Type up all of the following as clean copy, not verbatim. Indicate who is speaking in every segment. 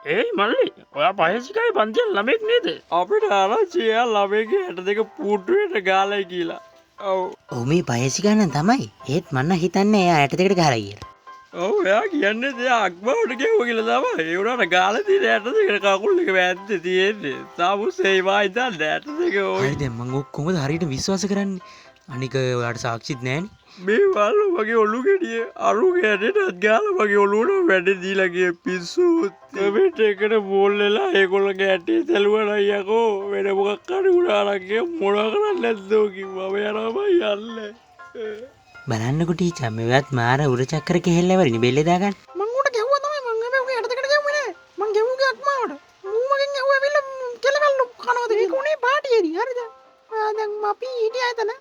Speaker 1: ඒයි මල්ලි ඔයා පහසිකයි පන්තියෙන් ළමෙක් නේද? අපිට ආරංචිය ළමයිගේ 62 පුටුවට ගාලයි කියලා. ඔව්.
Speaker 2: ඔව් මේ පයසිකන්න තමයි. ඒත් මන්න හිතන්නේ එයා 62කට ගහලා කියලා.
Speaker 1: ඔව් එයා කියන්නේ එයා අක්බවට ගෙවුවා කියලා තමයි. ඒ උනාට ගාලා තියෙන 62කට කකුල් එක වැද්දේ තියෙන්නේ. සාමුසේ වයි දාන්න 62 ඔය.
Speaker 2: හරි දැන් මම කොහොමද හරියට විශ්වාස කරන්නේ? අනික ඔයාලට සාක්ෂිත් නැහනේ.
Speaker 1: මේ වල්ල මගේ ඔලු ගෙඩිය අරු ගැටටත් ගාලා මගේ ඔලුවට වැඩ දීලා ගිය පිස්සු. කමෙන්ට් එකට බෝල් වෙලා ඒගොල්ලෝ ඇටේ සැලුවා අයියකෝ වෙන මොකක් හරි උනා නම් මොනවා කරන්නේ නැද්දෝ කිව්වා. මම යනවා යන්නේ.
Speaker 2: බලන්නකො ටීචර් මේවත් මාර උර චක්‍ර කෙහෙල්ල වරිනේ බෙල්ලේ දාගන්න.
Speaker 3: මං උඩ ගැහුවා තමයි මං හැබැයි උගේ 62කට ගැහුවේ නෑ. මං ගැහුවේ අක්මාවට. මූ මගෙන් ඇහුවා ඇවිල්ලා කෙලවල්ලු කනවද ඒක උනේ පාටියේදී. හරිද? දැන් අපි හිටියා එතන.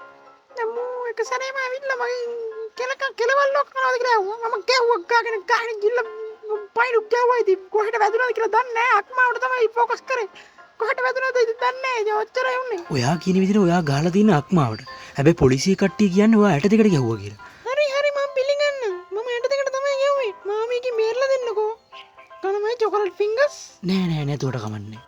Speaker 3: දැන් මූ එක සැරේම ඇවිල්ලා මගෙන් කෙලවල්ලු කනවද කියලා ඇහුවා. මම ගැහුවා ගාගෙන ගිල්ල පයින් ගැහුවා ඉතින් කොහෙට වැදුනද කියලා දන්නේ නෑ. අක්මාවට තමයි ફોකස් කරේ. කොහෙට වැදුනද ඉතින් දන්නේ නෑ. ඔච්චරයි උන්නේ.
Speaker 2: ඔයා කියන විදිහට ඔයා ගහලා තියෙන අක්මාවට. හැබැයි පොලිසිය කට්ටිය කියන්නේ ඔයා 62කට ගැහුවා කියලා.
Speaker 3: හරි මම පිළිගන්න. මම 62කට තමයි ගැහුවේ. මාමීගේ මේරලා දෙන්නකෝ. කනමයි චොකලට් ෆින්ගර්ස්.
Speaker 2: නෑ එතකොට කමන්නේ.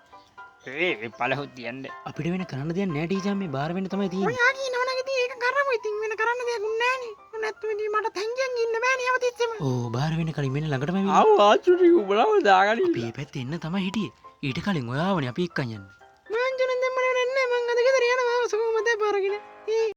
Speaker 1: ඒ පළහොත් තියන්නේ.
Speaker 2: අපිට වෙන කරන්න දෙයක් නෑ ටීචර් මේ බාර වෙන්න තමයි තියෙන්නේ.
Speaker 3: ඔයා කියනවනම් ඉතින් ඒක කරමු ඉතින් වෙන කරන්න දෙයක් නෑනේ. නැත්නම් ඉතින් මට තැංගියෙන් ඉන්න බෑනේ අවතිස්සෙම.
Speaker 2: ඕ බාර වෙන්න කලින් මෙන්න ළඟටම ඇවිල්ලා.
Speaker 1: ආව ආචුටි උඹලව දාගන්න.
Speaker 2: අපි මේ පැත්තේ එන්න තමයි හිටියේ. ඊට කලින් ඔයාවනේ අපි එක්කන් යන්නේ.
Speaker 3: මං ජනන් දැන් මම නෑ මං අද ගෙදර යනවා සුගම මතේ පාරගෙන.